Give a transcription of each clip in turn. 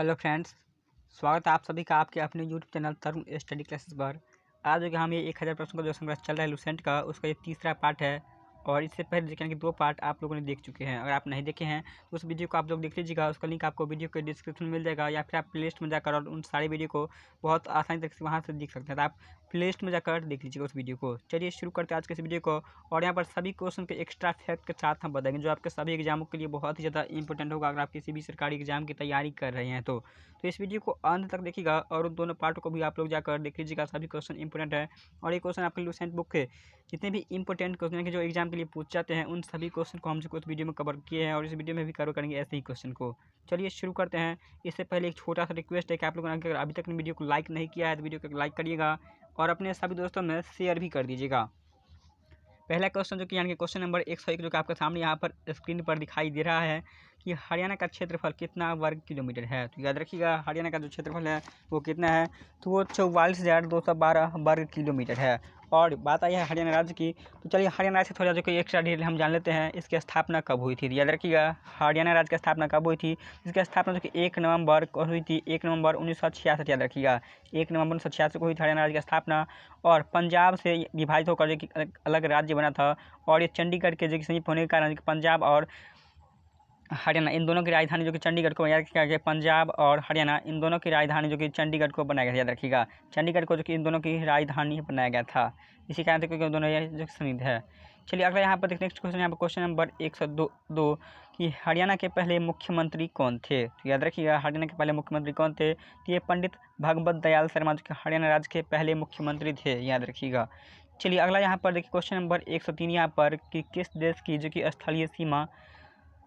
Hello friends, स्वागत है आप सभी का आपके अपने यूट्यूब चैनल तरुण स्टडी क्लासेस पर। आज जो कि हम ये 1000 प्रश्न का जो संग्रह चल रहा है लुसेंट का, उसका ये तीसरा पार्ट है। और इससे पहले देखें कि 2 पार्ट आप लोगों ने देख चुके हैं। अगर आप नहीं देखे हैं तो उस वीडियो को आप लोग देख लीजिएगा। उसका लिंक आपको वीडियो के डिस्क्रिप्शन में मिल जाएगा, या फिर आप प्ले लिस्ट में जाकर और उन सारी वीडियो को बहुत आसानी तरीके से वहाँ से देख सकते हैं। तो आप प्ले लिस्ट में जाकर देख लीजिएगा उस वीडियो को। चलिए शुरू करते हैं आज के इस वीडियो को। और यहाँ पर सभी क्वेश्चन के एक्स्ट्रा फैक्ट के साथ हम बताएंगे, जो आपके सभी एग्जामों के लिए बहुत ही ज़्यादा इंपॉर्टेंट होगा अगर आप किसी भी सरकारी एग्जाम की तैयारी कर रहे हैं तो इस वीडियो को अंत तक देखिएगा और उन दोनों पार्टों को भी आप लोग जाकर देख लीजिएगा। सभी क्वेश्चन इंपॉर्टेंट है और ये क्वेश्चन आपके लुसेंट बुक के जितने भी इंपॉर्टेंट क्वेश्चन हैं कि जो एग्जाम के लिए पूछ जाते हैं, उन सभी क्वेश्चन को हम कुछ वीडियो में कवर किए हैं और इस वीडियो में भी कवर करेंगे ऐसे ही क्वेश्चन को। चलिए शुरू करते हैं। इससे पहले एक छोटा सा रिक्वेस्ट है कि आप लोगों ने अगर अभी तक वीडियो को लाइक नहीं किया है तो वीडियो को लाइक करिएगा और अपने सभी दोस्तों में शेयर भी कर दीजिएगा। पहला क्वेश्चन जो कि यानी कि क्वेश्चन नंबर 101 जो कि आपके सामने यहाँ पर स्क्रीन पर दिखाई दे रहा है कि हरियाणा का क्षेत्रफल कितना वर्ग किलोमीटर है। तो याद रखिएगा हरियाणा का जो क्षेत्रफल है वो कितना है, तो वो 44,212 वर्ग किलोमीटर है। और बात आई है हरियाणा राज्य की, तो चलिए हरियाणा राज्य से थोड़ा जो कि एक्स्ट्रा डिटेल हम जान लेते हैं। इसकी स्थापना कब हुई थी। तो याद रखिएगा हरियाणा राज्य की स्थापना कब हुई थी। इसकी स्थापना जो कि 1 नवंबर को हुई थी, 1 नवंबर 1966। याद रखिएगा 1 नवंबर 1966 को हुई थी हरियाणा राज्य की स्थापना। और पंजाब से विभाजित होकर जो कि अलग राज्य बना था। और ये चंडीगढ़ के जो कि संयुक्त होने के कारण पंजाब और हरियाणा इन दोनों की राजधानी जो कि चंडीगढ़ को याद किया गया। पंजाब और हरियाणा इन दोनों की राजधानी जो कि चंडीगढ़ को बनाया गया। याद रखिएगा चंडीगढ़ को जो कि इन दोनों की राजधानी बनाया गया था, इसी कारण से क्योंकि दोनों ये जो संबंधित है। चलिए अगला यहाँ पर देखते नेक्स्ट क्वेश्चन, यहाँ पर क्वेश्चन नंबर 102 कि हरियाणा के पहले मुख्यमंत्री कौन थे। तो याद रखिएगा हरियाणा के पहले मुख्यमंत्री कौन थे, तो ये पंडित भगवत दयाल शर्मा जो कि हरियाणा राज्य के पहले मुख्यमंत्री थे। याद रखिएगा। चलिए अगला यहाँ पर देखिए क्वेश्चन नंबर 103 यहाँ पर कि किस देश की जो कि स्थलीय सीमा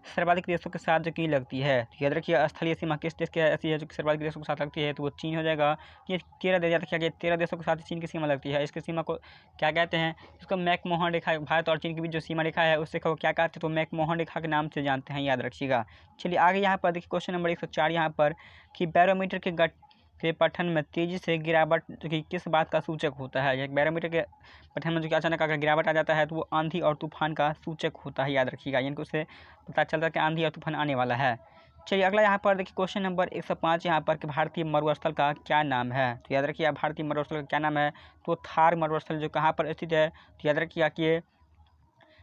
सर्वाधिक देशों के साथ जो कि लगती है। तो याद रखिए स्थलीय सीमा किस देश की ऐसी है जो कि सर्वाधिक देशों के साथ लगती है, तो वो चीन हो जाएगा। ये 13 देश, याद रखिए 13 देशों के साथ चीन की सीमा लगती है। इसकी सीमा को क्या कहते हैं, इसको मैकमोहन रेखा, भारत और चीन के बीच जो सीमा रेखा है उससे क्या कहते हैं, तो मैकमोहन रेखा के नाम से जानते हैं। याद रखिएगा। चलिए आगे यहाँ पर देखिए क्वेश्चन नंबर 104 यहाँ पर कि बैरोमीटर के पठन में तेजी से गिरावट जो कि किस बात का सूचक होता है। बैरोमीटर के पठन में जो कि अचानक अगर गिरावट आ जाता है तो वो आंधी और तूफान का सूचक होता है। याद रखिएगा यानी कि उससे पता चलता है कि आंधी और तूफान आने वाला है। चलिए अगला यहाँ पर देखिए क्वेश्चन नंबर 105 यहाँ पर कि भारतीय मरुस्थल का क्या नाम है। तो याद रखिए भारतीय मरुस्थल का क्या नाम है, तो थार मरुस्थल जो कहाँ पर स्थित है, तो याद रखिएगा कि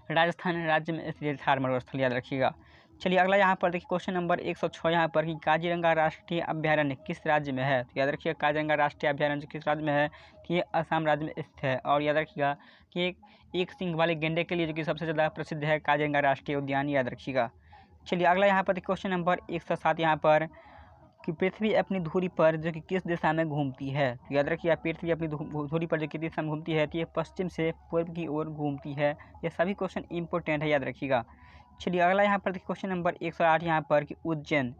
राजस्थान राज्य में स्थित थार मरुस्थल। याद रखिएगा। चलिए अगला यहाँ पर देखिए क्वेश्चन नंबर 106 यहाँ पर कि काजीरंगा राष्ट्रीय अभ्यारण्य किस राज्य में है। तो याद रखिएगा काजीरंगा राष्ट्रीय अभ्यारण्य किस राज्य में है, कि ये असम राज्य में स्थित है। और याद रखिएगा कि एक सींग वाले गेंडे के लिए जो कि सबसे ज़्यादा प्रसिद्ध है काजीरंगा राष्ट्रीय उद्यान। याद रखिएगा। चलिए अगला यहाँ पर क्वेश्चन नंबर 107 यहाँ पर कि पृथ्वी अपनी धुरी पर जो कि किस दिशा में घूमती है। तो याद रखिए पृथ्वी अपनी धुरी पर जो किस दिशा में घूमती है, तो ये पश्चिम से पूर्व की ओर घूमती है। ये सभी क्वेश्चन इंपॉर्टेंट है, याद रखिएगा। चलिए अगला यहाँ पर क्वेश्चन नंबर 108 यहाँ पर कि उज्जैन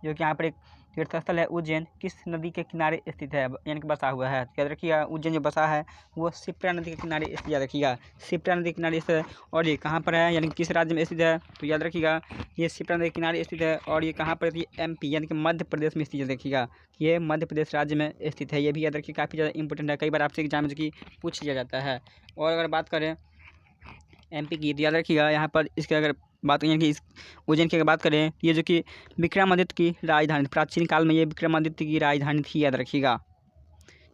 जो कि यहाँ पर एक तीर्थस्थल है, उज्जैन किस नदी के किनारे स्थित है, यानी कि बसा हुआ है। तो याद रखिएगा उज्जैन जो बसा है वो शिप्रा नदी के किनारे स्थित। याद रखिएगा शिप्रा नदी के किनारे स्थित है। और ये कहाँ पर है, यानी कि किस राज्य में स्थित है, तो याद रखिएगा ये शिप्रा नदी के किनारे स्थित है। और ये कहाँ पर है, MP यानी कि मध्य प्रदेश में स्थित है। देखिएगा ये मध्य प्रदेश राज्य में स्थित है। ये भी याद रखिए काफ़ी ज़्यादा इंपॉर्टेंट है, कई बार आपसे एग्जाम में पूछ लिया जाता है। और अगर बात करें MP की, तो याद रखिएगा यहाँ पर इसके अगर बात करें कि इस उज्जैन की अगर बात करें, ये जो कि विक्रमादित्य की राजधानी, प्राचीन काल में ये विक्रमादित्य की राजधानी थी। याद रखिएगा।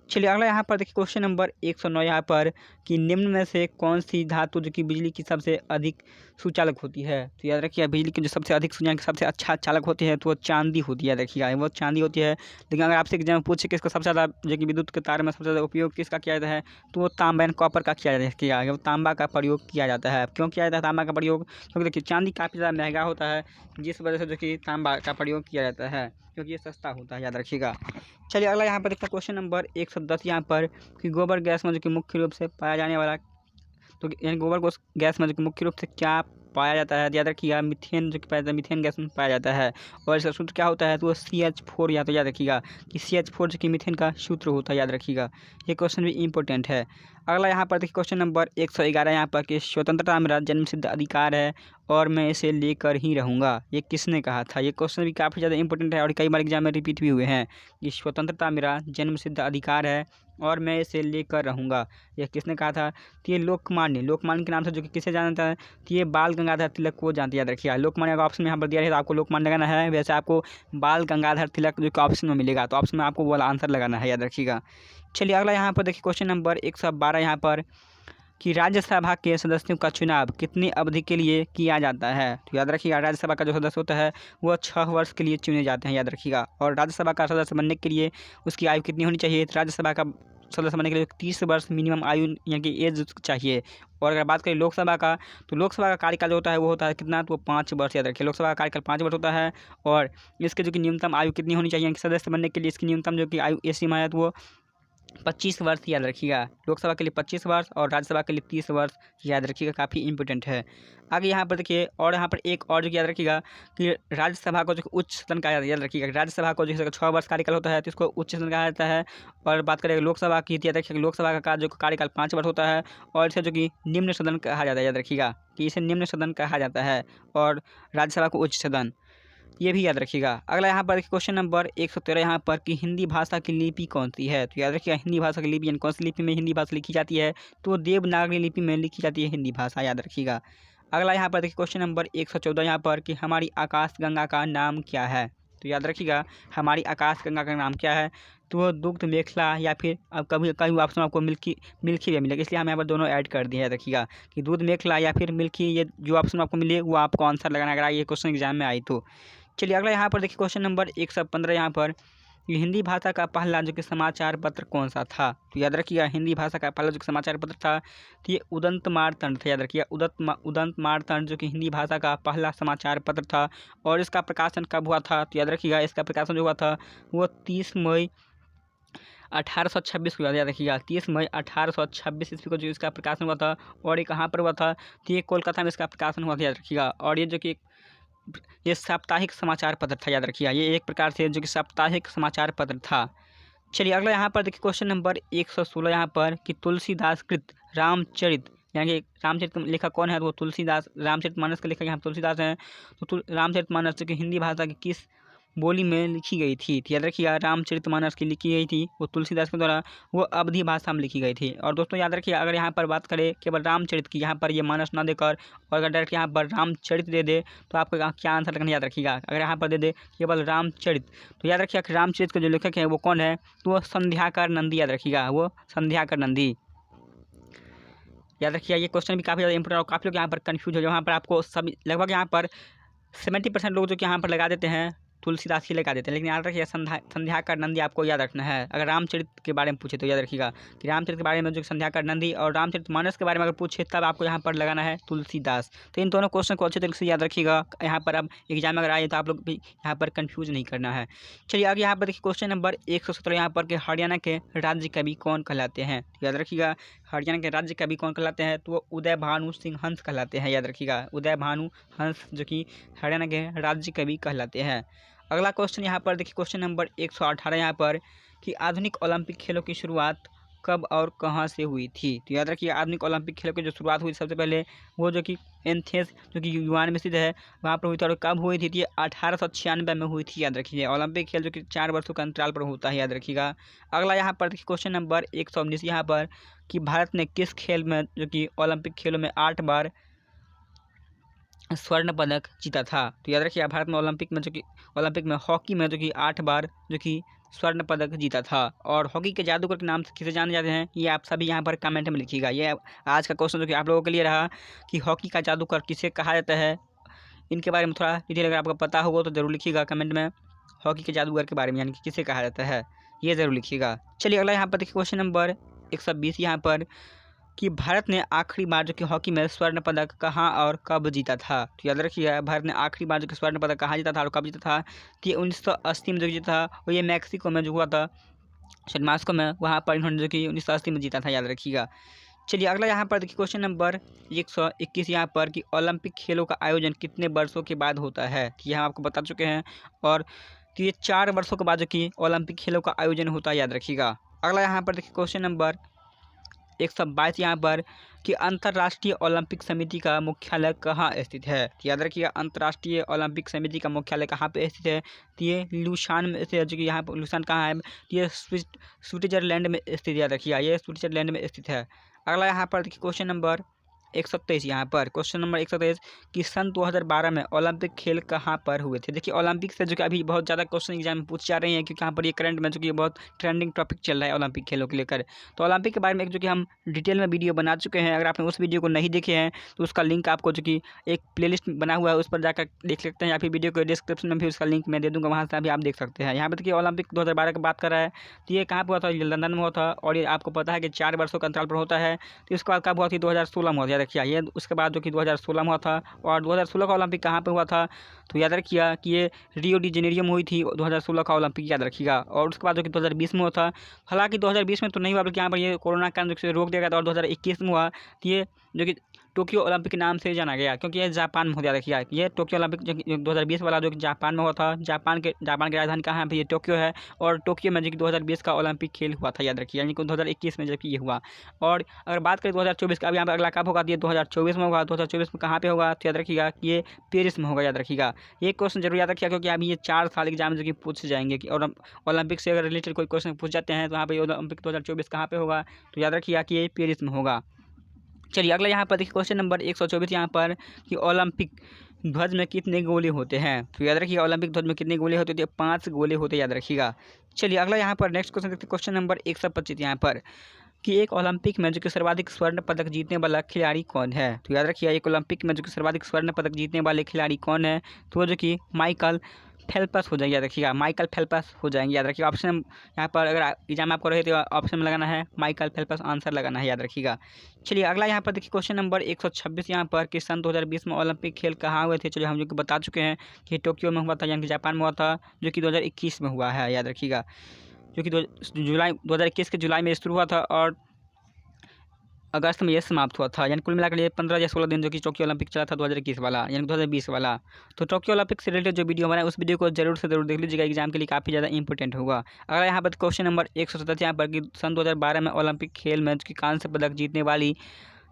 चलिए अगला यहाँ पर देखिए क्वेश्चन नंबर 109 यहाँ पर कि निम्न में से कौन सी धातु जो कि बिजली की सबसे अधिक सुचालक होती है। तो याद रखिए बिजली की जो सबसे अधिक सबसे अच्छा चालक होती है तो वो चांदी होती है। याद रखिएगा वो चांदी होती है। लेकिन अगर आपसे एग्जाम में पूछे कि इसका सबसे ज़्यादा जो कि विद्युत के तार में सबसे ज़्यादा उपयोग किसका किया जाता है, तो वो तांबा एंड कॉपर का किया जाता है। वो तांबा का प्रयोग किया जाता है। क्यों किया जाता है तांबा का प्रयोग, क्योंकि देखिए चांदी काफ़ी ज़्यादा महंगा होता है, जिस वजह से जो कि तांबा का प्रयोग किया जाता है, क्योंकि ये सस्ता होता है। याद रखिएगा। चलिए अगला यहाँ पर देखते हैं क्वेश्चन नंबर 110 यहाँ पर कि गोबर गैस में जो कि मुख्य रूप से पाया जाने वाला, तो यानी गोबर गैस में जो कि मुख्य रूप से क्या पाया जाता है। याद रखिएगा मीथेन जो कि पाया जाता है, मीथेन गैस में पाया जाता है। और इसका सूत्र क्या होता है, तो वो CH4। या तो याद रखिएगा कि CH4 जो कि मीथेन का सूत्र होता है। याद रखिएगा ये क्वेश्चन भी इंपॉर्टेंट है। अगला यहाँ पर देखिए क्वेश्चन नंबर 111 यहाँ पर कि स्वतंत्रता मेरा जन्मसिद्ध अधिकार है और मैं इसे लेकर ही रहूँगा, ये किसने कहा था। ये क्वेश्चन भी काफ़ी ज़्यादा इंपॉर्टेंट है और कई बार एग्जाम में रिपीट भी हुए हैं कि स्वतंत्रता मेरा जन्मसिद्ध अधिकार है और मैं इसे लेकर रहूँगा, यह किसने कहा था। तो ये लोकमान्य के नाम से जो कि किसे जाना जाता है, तो ये बाल गंगाधर तिलक को जानते, याद रखिएगा। लोकमान्य का ऑप्शन में यहाँ पर दिया है तो आपको लोकमान्य लगाना है, वैसे आपको बाल गंगाधर तिलक जो कि ऑप्शन में मिलेगा, तो ऑप्शन में आपको वो वाला आंसर लगाना है, याद रखिएगा। चलिए अगला यहाँ पर देखिए क्वेश्चन नंबर 112 यहाँ पर कि राज्यसभा के सदस्यों का चुनाव कितनी अवधि के लिए किया जाता है। तो याद रखिएगा राज्यसभा का जो सदस्य होता है वह 6 वर्ष के लिए चुने जाते हैं, याद रखिएगा। और राज्यसभा का सदस्य बनने के लिए उसकी आयु कितनी होनी चाहिए, तो राज्यसभा का सदस्य बनने के लिए 30 वर्ष मिनिमम आयु यानी कि एज चाहिए। और अगर बात करें लोकसभा का, तो लोकसभा का कार्यकाल जो होता है वो होता है कितना, तो 5 वर्ष, याद रखिए। लोकसभा का कार्यकाल 5 वर्ष होता है और इसके जो कि न्यूनतम आयु कितनी होनी चाहिए, सदस्य बनने के लिए इसकी न्यूनतम जो कि आयु सीमा है तो वो 25 वर्ष, याद रखिएगा। लोकसभा के लिए 25 वर्ष और राज्यसभा के लिए 30 वर्ष, याद रखिएगा, काफ़ी इंपॉर्टेंट है। आगे यहाँ पर देखिए और यहाँ पर एक और जो याद रखिएगा कि राज्यसभा को जो उच्च सदन कहा जाता है, याद रखिएगा। राज्यसभा को जैसे 6 वर्ष कार्यकाल होता है तो इसको उच्च सदन कहा जाता है। और बात करें लोकसभा की, याद रखिएगा लोकसभा का जो कार्यकाल 5 वर्ष होता है और इसे जो कि निम्न सदन कहा जाता है, याद रखिएगा कि इसे निम्न सदन कहा जाता है और राज्यसभा को उच्च सदन, ये भी याद रखिएगा। अगला यहाँ पर क्वेश्चन नंबर 113 यहाँ पर कि हिंदी भाषा की लिपि कौन सी है। तो याद रखिएगा हिंदी भाषा की लिपि यानी कौन सी लिपि में हिंदी भाषा लिखी जाती है, तो देवनागरी लिपि में लिखी जाती है हिंदी भाषा, याद रखिएगा। अगला यहाँ पर देखिए क्वेश्चन नंबर 114 यहाँ पर कि हमारी आकाशगंगा का नाम क्या है। तो याद रखिएगा हमारी आकाशगंगा का नाम क्या है, तो वो दुग्ध मेखला या फिर अब कभी कभी ऑप्शन आपको मिल्की वे मिलेगा, इसलिए हम यहाँ पर दोनों ऐड कर दिए, याद रखिएगा कि दूध मेखला या फिर मिल्की, ये जो ऑप्शन आपको मिले वो आपको आंसर लगाना अगर ये क्वेश्चन एग्जाम में आई तो। चलिए अगला यहाँ पर देखिए क्वेश्चन नंबर 115 यहाँ पर हिंदी भाषा का पहला जो कि समाचार पत्र कौन सा था। तो याद रखिएगा हिंदी भाषा का पहला जो समाचार पत्र था तो ये उदंत मारतंड था, याद रखिएगा उदंत मारतंड जो कि हिंदी भाषा का पहला समाचार पत्र था। और इसका प्रकाशन कब हुआ था, तो याद रखिएगा इसका प्रकाशन जो हुआ था वो 30 मई 1826 को, याद रखिएगा 30 मई 1826 ईस्वी को जो इसका प्रकाशन हुआ था। और ये कहाँ पर हुआ था, तो ये कोलकाता में इसका प्रकाशन हुआ था, याद रखिएगा। और ये जो कि ये साप्ताहिक समाचार पत्र था, याद रखिएगा ये एक प्रकार से जो कि साप्ताहिक समाचार पत्र था। चलिए अगला यहाँ पर देखिए क्वेश्चन नंबर 116 यहाँ पर कि तुलसीदास कृत रामचरित यानी कि रामचरित लेखक कौन है, तो वो तुलसीदास, रामचरितमानस के लेखक यहाँ तुलसीदास हैं। तो रामचरितमानस जो कि हिंदी भाषा की किस बोली में लिखी गई थी, तो याद रखिएगा रामचरितमानस की लिखी गई थी वो तुलसीदास के द्वारा, वो अवधी भाषा में लिखी गई थी। और दोस्तों याद रखिए अगर यहाँ पर बात करें केवल रामचरित की, यहाँ पर ये मानस ना देकर और अगर डायरेक्ट यहाँ पर रामचरित दे दे तो आपको क्या आंसर लगना, याद रखिएगा। अगर यहाँ पर दे दे केवल रामचरित तो याद रखिएगा कि रामचरित के जो लेखक हैं वो कौन है, तो वो संध्याकर नंदी, याद रखिएगा वो संध्याकर नंदी, याद रखिएगा। ये क्वेश्चन भी काफ़ी ज़्यादा इंपॉर्टेंट और काफ़ी लोग यहाँ पर कन्फ्यूज हो, यहाँ पर आपको सभी लगभग यहाँ पर 70% लोग जो कि यहाँ पर लगा देते हैं तुलसीदास ही लगा देते हैं, लेकिन याद रखिएगा संध्याकर नंदी आपको याद रखना है। अगर रामचरित के बारे में पूछे तो याद रखिएगा कि रामचरित के बारे में जो संध्याकर नंदी और रामचरितमानस के बारे में अगर पूछे तब आपको यहाँ पर लगाना है तुलसीदास। तो इन दोनों क्वेश्चन को अच्छे तरीके से याद रखिएगा, यहाँ पर अब एग्जाम में अगर आए तो आप लोग भी यहाँ पर कन्फ्यूज नहीं करना है। चलिए आगे यहाँ पर देखिए क्वेश्चन नंबर 117 यहाँ पर कि हरियाणा के राज्य कवि कौन कहलाते हैं। याद रखिएगा हरियाणा के राज्य कवि कौन कहलाते हैं, तो वो उदय भानु सिंह हंस कहलाते हैं, याद रखिएगा उदय भानु हंस जो कि हरियाणा के राज्य कवि कहलाते हैं। अगला क्वेश्चन यहाँ पर देखिए क्वेश्चन नंबर 118 यहाँ पर कि आधुनिक ओलंपिक खेलों की शुरुआत कब और कहाँ से हुई थी। तो याद रखिए आधुनिक ओलंपिक खेलों की जो शुरुआत हुई सबसे पहले वो जो कि एथेंस जो कि यूनान में स्थित है वहाँ पर हुई थी। और कब हुई थी, 1896 में हुई थी, याद रखिए। ओलंपिक खेल जो कि 4 वर्षों के अंतराल पर होता है, याद रखिएगा। अगला यहाँ पर देखिए क्वेश्चन नंबर 119 यहाँ पर कि भारत ने किस खेल में जो कि ओलंपिक खेलों में 8 बार स्वर्ण पदक जीता था। तो याद रखिए भारत में ओलंपिक में हॉकी में जो कि 8 बार जो कि स्वर्ण पदक जीता था। और हॉकी के जादूगर के नाम से किसे जाने जाते हैं, ये आप सभी यहाँ पर कमेंट में लिखिएगा। ये आज का क्वेश्चन जो कि आप लोगों के लिए रहा कि हॉकी का जादूगर किसे कहा जाता है, इनके बारे में थोड़ा डिटेल अगर आपको पता होगा तो ज़रूर लिखिएगा कमेंट में। हॉकी के जादूगर के बारे में यानी कि किसे कहा जाता है ये ज़रूर लिखिएगा। चलिए अगला यहाँ पर देखिए क्वेश्चन नंबर 120 यहाँ पर कि भारत ने आखिरी बार जो कि हॉकी में स्वर्ण पदक कहाँ और कब जीता था। तो याद रखिएगा भारत ने आखिरी बार जो कि स्वर्ण पदक कहाँ जीता था और कब जीता था, तो ये 1980 में जो जीता था और ये मैक्सिको में जो हुआ था, शायद मास्को में, वहाँ पर इन्होंने जो कि 1980 में जीता था, याद रखिएगा। चलिए अगला यहाँ पर देखिए क्वेश्चन नंबर 121 यहाँ पर कि ओलंपिक खेलों का आयोजन कितने वर्षों के बाद होता है। ये हम आपको बता चुके हैं और तो ये 4 वर्षों के बाद जो कि ओलंपिक खेलों का आयोजन होता है, याद रखिएगा। अगला यहाँ पर देखिए क्वेश्चन नंबर 122 यहाँ पर कि अंतर्राष्ट्रीय ओलंपिक समिति का मुख्यालय कहाँ स्थित है। तो याद रखिएगा अंतर्राष्ट्रीय ओलंपिक समिति का मुख्यालय कहाँ पे स्थित है। तो ये लुसान में स्थित है, जो कि यहाँ पर लुसान कहाँ है, ये स्विट्जरलैंड में स्थित, याद रखिएगा ये स्विट्जरलैंड में स्थित है। अगला यहाँ पर देखिए क्वेश्चन नंबर 123 यहाँ पर क्वेश्चन नंबर 123 कि सन 2012 में ओलंपिक खेल कहाँ पर हुए थे। देखिए ओलंपिक से जो कि अभी बहुत ज़्यादा क्वेश्चन एग्जाम में पूछ जा रहे हैं, क्योंकि यहाँ पर ये करंट में जो कि बहुत ट्रेंडिंग टॉपिक चल रहा है ओलंपिक खेलों को लेकर। तो ओलंपिक के बारे में जो कि हम डिटेल में वीडियो बना चुके हैं, अगर आपने उस वीडियो को नहीं देखे हैं तो उसका लिंक आपको जो कि एक प्लेलिस्ट बना हुआ है उस पर जाकर देख सकते हैं, या फिर वीडियो के डिस्क्रिप्शन में भी उसका लिंक मैं दे दूँगा, वहाँ से भी आप देख सकते हैं। यहाँ पर देखिए ओलंपिक 2012 की बात कर रहा है, तो ये कहाँ पर हुआ था, ये लंदन में हुआ था, और ये आपको पता है कि 4 वर्षों के अंतराल पर होता है। तो इसके बाद कब हुआ थी, 2016 में हुआ था, याद रखिए ये उसके बाद जो कि 2016 में हुआ था। और 2016 का ओलंपिक कहाँ पे हुआ था, तो याद रखिएगा कि ये रियो डी जेनेरियो में हुई थी 2016 का ओलंपिक, याद रखिएगा। और उसके बाद जो कि 2020 में हुआ था, हालांकि 2020 में तो नहीं हुआ, बल्कि यहाँ पर ये कोरोना कारण से रोक दिया गया था, और 2021 में हुआ। तो ये जो कि टोक्यो ओलंपिक के नाम से जाना गया, क्योंकि ये जापान में हो, याद रखिएगा ये टोक्यो ओलंपिक 2020 वाला जो कि जापान में हुआ था। जापान की राजधानी कहाँ है, ये टोक्यो है। और टोक्यो में जो कि 2020 का ओलंपिक खेल हुआ था, याद रखिए, यानी कि 2021 में जबकि ये हुआ। और अगर बात करें 2024 का, अब यहाँ पर अगला कब होगा, ये 2024 में होगा। 2024 में कहाँ पे होगा, तो याद रखिएगा कि ये पेरिस में होगा, याद रखिएगा। ये क्वेश्चन जरूर याद रखिएगा, क्योंकि अभी ये 4 साल एग्जाम जो कि पूछ जाएंगे कि और ओलंपिक से अगर रिलेटेड कोई क्वेश्चन पूछ जाते हैं तो यहाँ पर ओलंपिक 2024 कहाँ पे होगा, तो याद रखिएगा कि ये पेरिस में होगा। चलिए अगला यहाँ पर देखिए क्वेश्चन नंबर 124 यहाँ पर कि ओलंपिक ध्वज में कितने गोले होते हैं। तो याद रखिएगा ओलंपिक ध्वज में कितने गोले होते हैं, 5 गोले होते हैं, याद रखिएगा। चलिए अगला यहाँ पर नेक्स्ट क्वेश्चन देखते हैं, क्वेश्चन नंबर 125 यहाँ पर कि एक ओलंपिक में जो कि सर्वाधिक स्वर्ण पदक जीतने वाला खिलाड़ी कौन है। तो याद रखिए एक ओलंपिक में जो कि सर्वाधिक स्वर्ण पदक जीतने वाले खिलाड़ी कौन है, तो वो जो कि माइकल फेल्प्स हो जाएंगे, याद रखिएगा माइकल फेल्प्स हो जाएंगे, याद रखिएगा। ऑप्शन यहाँ पर अगर एग्जाम आपको रहे तो ऑप्शन में लगाना है माइकल फेल्प्स, आंसर लगाना है, याद रखिएगा। चलिए अगला यहाँ पर देखिए क्वेश्चन नंबर 126 यहाँ पर कि सन 2020 में ओलंपिक खेल कहाँ हुए थे। चलिए हम जो कि बता चुके हैं कि टोक्यो में हुआ था, यानी कि जापान में हुआ था, जो कि 2021 में हुआ है, याद रखिएगा। जो कि जुलाई 2021 के जुलाई में शुरू हुआ था और अगस्त में ये समाप्त हुआ था, यानी कुल मिलाकर ये 15 या 16 दिन जो कि टोक्यो ओलंपिक चला था 2021 वाला, यानी 2020 वाला। तो टोक्यो ओलंपिक से रिलेटेड जो वीडियो हमारा उस वीडियो को जरूर से जरूर देख लीजिएगा, एग्जाम के लिए काफ़ी ज़्यादा इंपॉर्टेंट होगा। अगर यहाँ पर क्वेश्चन नंबर 127 यहाँ पर कि सन 2012 में ओलंपिक खेल में की कांस्य पदक जीतने वाली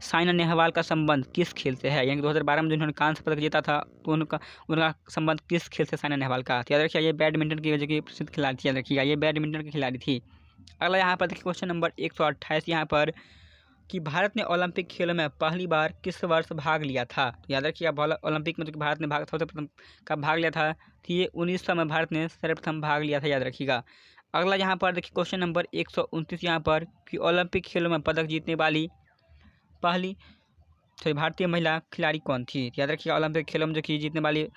साइना नेहवाल का संबंध किस खेल से है, यानी 2012 में जिन्होंने कांस्य पदक जीता था तो उनका संबंध किस खेल से साइना नेहवाल का। तो याद रखिए ये बैडमिंटन की जो कि प्रसिद्ध खिलाड़ी थी, याद रखिएगा ये बैडमिंटन की खिलाड़ी थी। अगला यहाँ पर देखिए क्वेश्चन नंबर 128 यहाँ पर कि भारत ने ओलंपिक खेलों में पहली बार किस वर्ष भाग लिया था। तो याद रखिए ओलंपिक में जो कि भारत ने सबसे प्रथम कब भाग लिया था, तो ये 1900 में भारत ने सर्वप्रथम भाग लिया था, याद रखिएगा। अगला यहाँ पर देखिए क्वेश्चन नंबर 129 यहाँ पर कि ओलंपिक खेलों में पदक जीतने वाली पहली भारतीय महिला खिलाड़ी कौन थी। याद रखिए ओलंपिक खेलों में जो कि जीतने वाली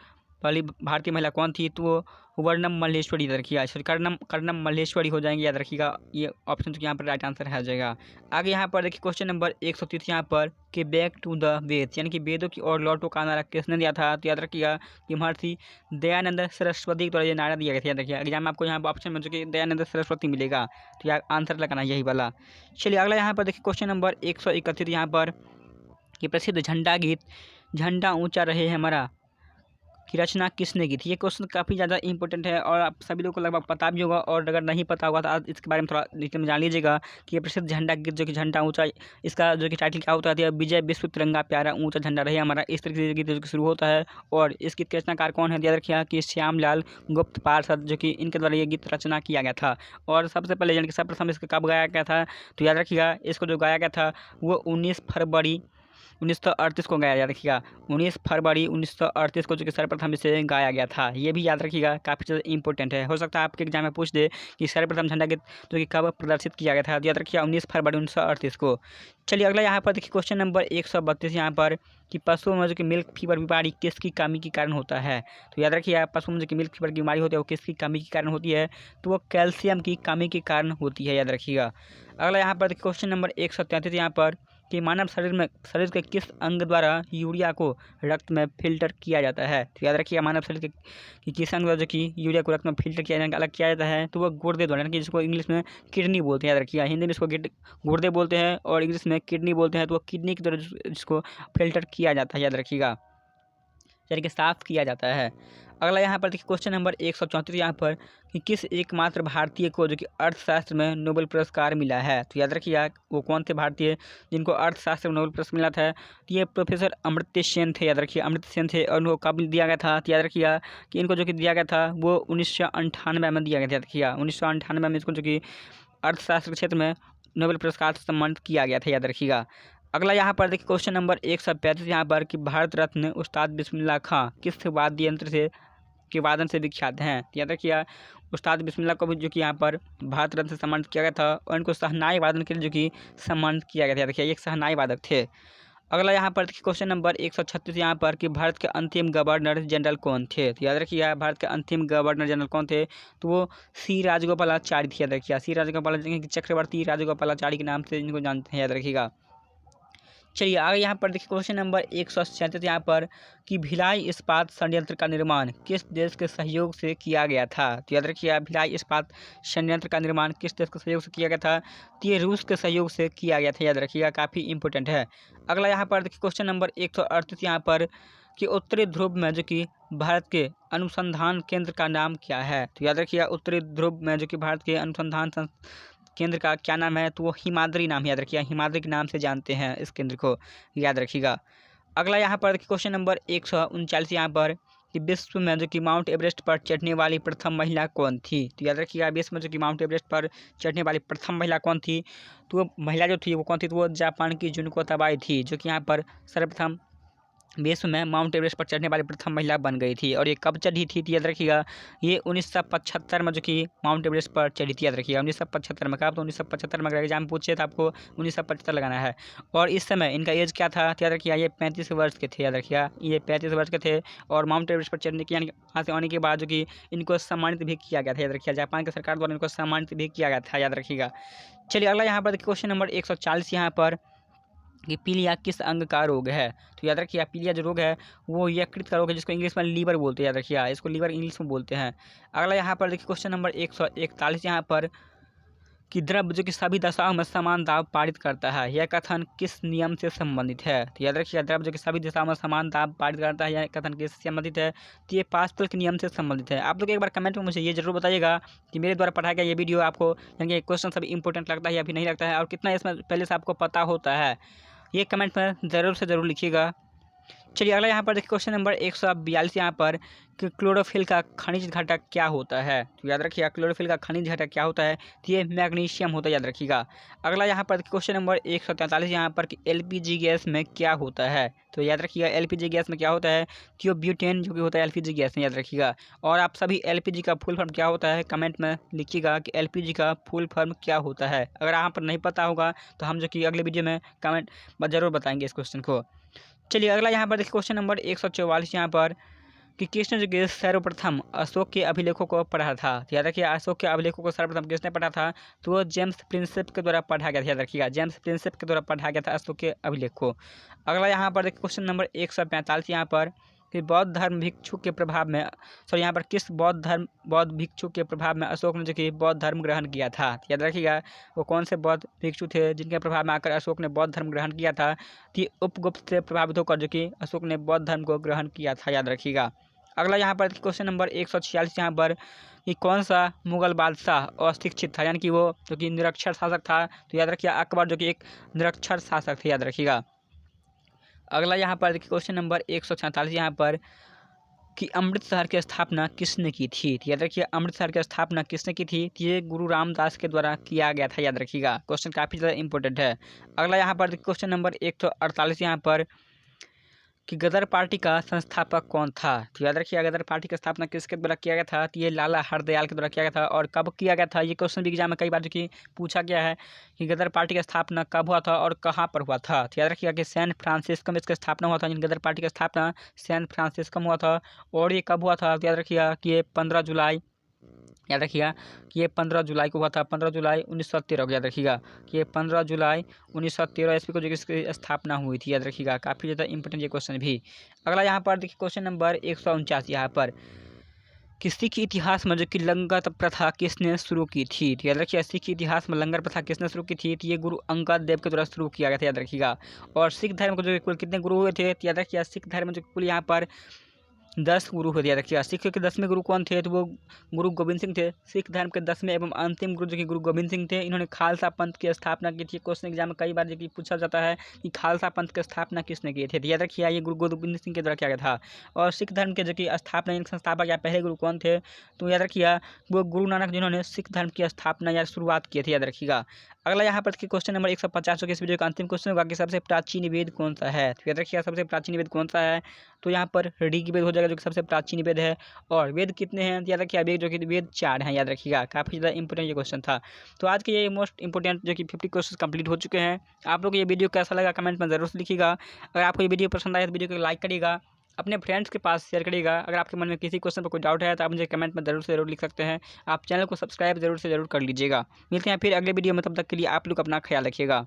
पहली भारतीय महिला कौन थी, तो वो वर्णम मल्लेश्वरी, याद रखिएगा सॉरी कर्णम मल्लेश्वरी हो जाएंगे, याद रखिएगा। ये ऑप्शन जो यहाँ पर राइट आंसर आ जाएगा। आगे यहाँ पर देखिए क्वेश्चन नंबर 130 यहाँ पर कि बैक टू द वेद, यानी कि वेदों की ओर लौटो का नारा किसने दिया था। तो याद रखिएगा कि महर्षि दयानंद सरस्वती के द्वारा ये नारा दिया गया था, याद रखिएगा। एग्जाम में आपको यहाँ पर ऑप्शन में जो कि दयानंद सरस्वती मिलेगा, तो यार आंसर लगाना यही वाला। चलिए अगला यहाँ पर देखिए क्वेश्चन नंबर 131 यहाँ पर कि प्रसिद्ध झंडा गीत झंडा ऊंचा रहे हमारा की रचना किसने की थी। ये क्वेश्चन काफ़ी ज़्यादा इंपॉर्टेंट है और आप सभी लोगों को लगभग पता भी होगा, और अगर नहीं पता होगा तो आप इसके बारे में थोड़ा डिटेल में जान लीजिएगा कि ये प्रसिद्ध झंडा गीत जो कि झंडा ऊंचा, इसका जो कि टाइटल क्या होता है, विजय विश्व तिरंगा प्यारा ऊंचा झंडा रहे हमारा, इस तरीके से गीत जो कि शुरू होता है। और इस गीत के रचनाकार कौन है, याद रखिएगा कि श्यामलाल गुप्त पार्षद, जो कि इनके द्वारा ये गीत रचना किया गया था। और सबसे पहले यानी कि सर्वप्रथम इसका कब गाया गया था, तो याद रखिएगा इसको जो गाया गया था वो 19 फरवरी 1938 को गाया, याद रखिएगा 19 फरवरी 1938 को जो कि सर्वप्रथम इसे गाया गया था। ये भी याद रखिएगा, काफ़ी ज़्यादा इंपॉर्टेंट है, हो सकता है आपके एग्जाम में पूछ दे कि सर्वप्रथम झंडा गीत जो कि कब प्रदर्शित किया गया था। याद रखिएगा 19 फरवरी 1938 को। चलिए अगला यहाँ पर देखिए क्वेश्चन नंबर 132 यहाँ पर कि पशुओं में जो कि मिल्क फीवर बीमारी किसकी कमी के कारण होता है। तो याद रखिए पशुओं में जो कि मिल्क फीवर की बीमारी होती है वो किसकी कमी के कारण होती है, तो वो कैल्शियम की कमी के कारण होती है, याद रखिएगा। अगला यहाँ पर देखिए क्वेश्चन नंबर 133 यहाँ पर कि मानव शरीर के किस अंग द्वारा यूरिया को रक्त में फिल्टर किया जाता है। तो याद रखिए मानव शरीर के किस अंग द्वारा जो कि यूरिया को रक्त में फिल्टर किया अलग किया जाता है, तो वो गुर्दे द्वारा, यानी कि जिसको इंग्लिश में किडनी बोलते हैं, याद रखिए हिंदी में इसको गुर्दे बोलते हैं और इंग्लिश में किडनी बोलते हैं। तो वो किडनी की द्वारा जिसको फिल्टर किया जाता है, याद रखिएगा, यानी कि साफ किया जाता है। अगला यहाँ पर देखिए क्वेश्चन नंबर 134 यहाँ पर कि किस एकमात्र भारतीय को जो कि अर्थशास्त्र में नोबेल पुरस्कार मिला है। तो याद रखिए वो कौन थे भारतीय जिनको अर्थशास्त्र में नोबेल पुरस्कार मिला था। तो ये प्रोफेसर अमर्त्य सेन थे। याद रखिए अमर्त्य सेन थे और उनको कब दिया गया था। तो याद रखिए कि इनको जो कि दिया गया था वो 1998 में दिया गया था। याद रखिए 1998 में इसको जो कि अर्थशास्त्र के क्षेत्र में नोबेल पुरस्कार से सम्मानित किया गया था। याद रखिएगा। अगला यहाँ पर देखिए क्वेश्चन नंबर 135 यहाँ पर कि भारत रत्न उस्ताद बिस्मिल्लाह खां किस वाद्य यंत्र से के वादन से विख्यात हैं। याद रखिए उस्ताद बिस्मिल्लाह को भी जो कि यहाँ पर भारत रत्न से सम्मानित किया गया था और इनको शहनाई वादन के लिए जो कि सम्मानित किया गया था। याद रखिए एक शहनाई वादक थे। अगला यहाँ पर देखिए क्वेश्चन नंबर 136 यहाँ पर कि भारत के अंतिम गवर्नर जनरल कौन थे। तो याद रखिए भारत के अंतिम गवर्नर जनरल कौन थे। तो वो सी राजगोपालाचारी थे। याद रखिए सी राजगोपालाचारी चक्रवर्ती राजगोपालाचारी के नाम से इनको जानते हैं। याद रखिएगा। चलिए आगे यहाँ पर देखिए क्वेश्चन नंबर 137 यहाँ पर कि भिलाई इस्पात संयंत्र का निर्माण किस देश के सहयोग से किया गया था। तो याद रखिए भिलाई इस्पात संयंत्र का निर्माण किस देश के सहयोग से किया गया था। तो ये रूस के सहयोग से किया गया था। याद रखिएगा काफ़ी इंपॉर्टेंट है। अगला यहाँ पर देखिए क्वेश्चन नंबर 138 यहाँ पर कि उत्तरी ध्रुव में जो कि भारत के अनुसंधान केंद्र का नाम क्या है। तो याद रखिए उत्तरी ध्रुव में जो कि भारत के अनुसंधान केंद्र का क्या नाम है। तो वो हिमाद्री नाम है। याद रखिए हिमाद्री के नाम से जानते हैं इस केंद्र को। याद रखिएगा। अगला यहाँ पर क्वेश्चन नंबर 139 यहाँ पर कि विश्व में जो कि माउंट एवरेस्ट पर चढ़ने वाली प्रथम महिला कौन थी। तो याद रखिएगा विश्व में जो कि माउंट एवरेस्ट पर चढ़ने वाली प्रथम महिला कौन थी। तो वो महिला जो थी वो कौन थी। तो वो जापान की जुनको तबाई थी जो कि यहाँ पर सर्वप्रथम विश्व में माउंट एवरेस्ट पर चढ़ने वाली प्रथम महिला बन गई थी। और ये कब चढ़ी थी। याद रखिएगा ये 1975 में जो कि माउंट एवरेस्ट पर चढ़ी थी। याद रखिएगा 1975 में। कहा तो 1975 में अगर एग्जाम पूछे तो आपको 1975 लगाना है। और इस समय इनका एज क्या था। याद रखिएगा ये 35 वर्ष के थे। याद रखिएगा ये 35 वर्ष के थे। और माउंट एवरेस्ट पर चढ़ने के यानी वहाँ से आने के बाद जो कि इनको सम्मानित भी किया गया था। याद रखिएगा जापान की सरकार द्वारा इनको सम्मानित भी किया गया था। याद रखिएगा। चलिए अगला यहाँ पर क्वेश्चन नंबर 140 यहाँ पर कि पीलिया किस अंग का रोग है। तो याद रखिए पीलिया जो रोग है वो यकृत का रोग है जिसको इंग्लिश में लीवर बोलते हैं। याद रखिए इसको लीवर इंग्लिश में बोलते हैं। अगला यहाँ पर देखिए क्वेश्चन नंबर 141 यहाँ पर कि द्रव्य जो कि सभी दशाओं में समान दाब पारित करता है यह कथन किस नियम से संबंधित है। तो याद रखिए द्रव्य जो कि सभी दिशाओं में समान दाब पारित करता है यह कथन किससे संबंधित है। तो ये पास्कल के नियम से संबंधित है। आप लोग एक बार कमेंट में मुझे ये जरूर बताइएगा कि मेरे द्वारा पढ़ाया गया ये वीडियो आपको यानी क्वेश्चन सभी इंपॉर्टेंट लगता है या फिर नहीं लगता है और कितना इसमें पहले से आपको पता होता है। ये कमेंट में ज़रूर से ज़रूर लिखिएगा। चलिए अगला यहाँ पर देखिए क्वेश्चन नंबर 142 यहाँ पर कि क्लोरोफिल का खनिज घटक क्या होता है। तो याद रखिएगा क्लोरोफिल का खनिज घटक क्या होता है। तो ये मैग्नीशियम होता है। याद रखिएगा। अगला यहाँ पर क्वेश्चन नंबर 143 यहाँ पर कि एलपीजी गैस में क्या होता है। तो याद रखिएगा एलपीजी गैस में क्या होता है। तो ब्यूटेन जो कि होता है एलपीजी गैस में। याद रखिएगा। और आप सभी एलपीजी का फुल फॉर्म क्या होता है कमेंट में लिखिएगा कि एलपीजी का फुल फॉर्म क्या होता है। अगर आप नहीं पता होगा तो हम जो कि अगले वीडियो में कमेंट जरूर बताएंगे इस क्वेश्चन को। चलिए अगला यहाँ पर देखिए क्वेश्चन नंबर 144 यहाँ पर कि किसने जो कि सर्वप्रथम अशोक के अभिलेखों को पढ़ा था। तो याद रखिए अशोक के अभिलेखों को सर्वप्रथम किसने पढ़ा था। तो वो जेम्स प्रिंसेप के द्वारा पढ़ा गया था। याद रखिएगा जेम्स प्रिंसेप के द्वारा पढ़ा गया था अशोक के अभिलेख को। अगला यहाँ पर देखिए क्वेश्चन नंबर 145 यहाँ पर कि बौद्ध धर्म भिक्षु के प्रभाव में यहाँ पर किस बौद्ध भिक्षु के प्रभाव में अशोक ने जो कि बौद्ध धर्म ग्रहण किया था। याद रखिएगा वो कौन से बौद्ध भिक्षु थे जिनके प्रभाव में आकर अशोक ने बौद्ध धर्म ग्रहण किया था। कि उपगुप्त से प्रभावित होकर जो कि अशोक ने बौद्ध धर्म को ग्रहण किया था। याद रखिएगा। अगला यहाँ पर क्वेश्चन नंबर 146 यहाँ पर कि कौन सा मुगल बादशाह अशिक्षित था यानी कि वो जो कि निरक्षर शासक था। तो याद रखिए अकबर जो कि एक निरक्षर शासक थे। याद रखिएगा। अगला यहाँ पर देखिए क्वेश्चन नंबर 147 यहाँ पर कि अमृतसर की स्थापना किसने की थी। तो याद रखिए अमृतसर की स्थापना किसने की थी। तो ये गुरु रामदास के द्वारा किया गया था। याद रखिएगा क्वेश्चन काफ़ी ज़्यादा इंपॉर्टेंट है। अगला यहाँ पर क्वेश्चन नंबर 148 यहाँ पर कि गदर पार्टी का संस्थापक कौन था। तो याद रखिए गदर पार्टी की स्थापना किसके द्वारा किया गया था। तो ये लाला हरदयाल के द्वारा किया गया था। और कब किया गया था ये क्वेश्चन भी एग्जाम में कई बार जो कि पूछा गया है कि गदर पार्टी की स्थापना कब हुआ था और कहाँ पर हुआ था। तो याद रखिएगा कि सैन फ्रांसिस्को में इसका स्थापना हुआ था। गदर पार्टी की स्थापना सैन फ्रांसिस्को में हुआ था। और ये कब हुआ था। तो याद रखिएगा कि ये 15 जुलाई याद रखिएगा कि ये 15 जुलाई को हुआ था। 15 जुलाई 1913 को। याद रखिएगा कि ये 15 जुलाई 1913 ईस्वी को जो इसकी स्थापना हुई थी। याद रखिएगा काफ़ी ज़्यादा इंपॉर्टेंट ये क्वेश्चन भी। अगला यहाँ पर देखिए क्वेश्चन नंबर 149 यहाँ पर कि सिख इतिहास में जो कि लंगर प्रथा किसने शुरू की थी। तो याद रखिए सिख इतिहास में लंगर प्रथा किसने शुरू की थी। तो ये गुरु अंगद देव के द्वारा शुरू किया गया था। याद रखिएगा। और सिख धर्म को जो कुल कितने गुरु हुए थे। तो याद रखिए सिख धर्म में जो कुल यहाँ पर 10 गुरु हो दिया रखिएगा। सिख के 10वें गुरु कौन थे? तो वो गुरु गोविंद सिंह थे। सिख धर्म के 10वें एवं अंतिम गुरु जो कि गुरु गोविंद सिंह थे। इन्होंने खालसा पंथ की स्थापना की थी। क्वेश्चन एग्जाम में कई बार जो कि पूछा जाता है कि खालसा पंथ की स्थापना किसने की थी? तो याद रखिए ये गुरु गोविंद सिंह के द्वारा किया गया था। और सिख धर्म के जो कि स्थापना यानी संस्थापक या पहले गुरु कौन थे? तो याद रखिएगा वो गुरु नानक जिन्होंने सिख धर्म की स्थापना या शुरुआत की थी। याद रखिएगा। अगला यहाँ पर क्वेश्चन नंबर 150 के इस वीडियो का अंतिम क्वेश्चन होगा कि सबसे प्राचीन वेद कौन सा है? तो याद रखिएगा सबसे प्राचीन वेद कौन सा है? तो यहाँ पर ऋग्वेद हो जाएगा जो कि सबसे प्राचीन वेद है। और वेद कितने हैं? याद रखिए वेद जो कि वेद 4 हैं। याद रखिएगा काफ़ी ज़्यादा इंपॉर्टेंट ये क्वेश्चन था। तो आज के ये मोस्ट इंपॉर्टेंट जो कि 50 क्वेश्चन कंप्लीट हो चुके हैं। आप लोग को ये वीडियो कैसा लगा कमेंट में ज़रूर से लिखिएगा। अगर आपको ये वीडियो पसंद आए तो वीडियो को लाइक करिएगा, अपने फ्रेंड्स के पास शेयर करिएगा। अगर आपके मन में किसी क्वेश्चन पर कोई डाउट है तो आप मुझे कमेंट में ज़रूर से ज़रूर लिख सकते हैं। आप चैनल को सब्सक्राइब ज़रूर से ज़रूर कर लीजिएगा। मिलते हैं फिर अगले वीडियो में, तब तक के लिए आप लोग अपना ख्याल रखिएगा।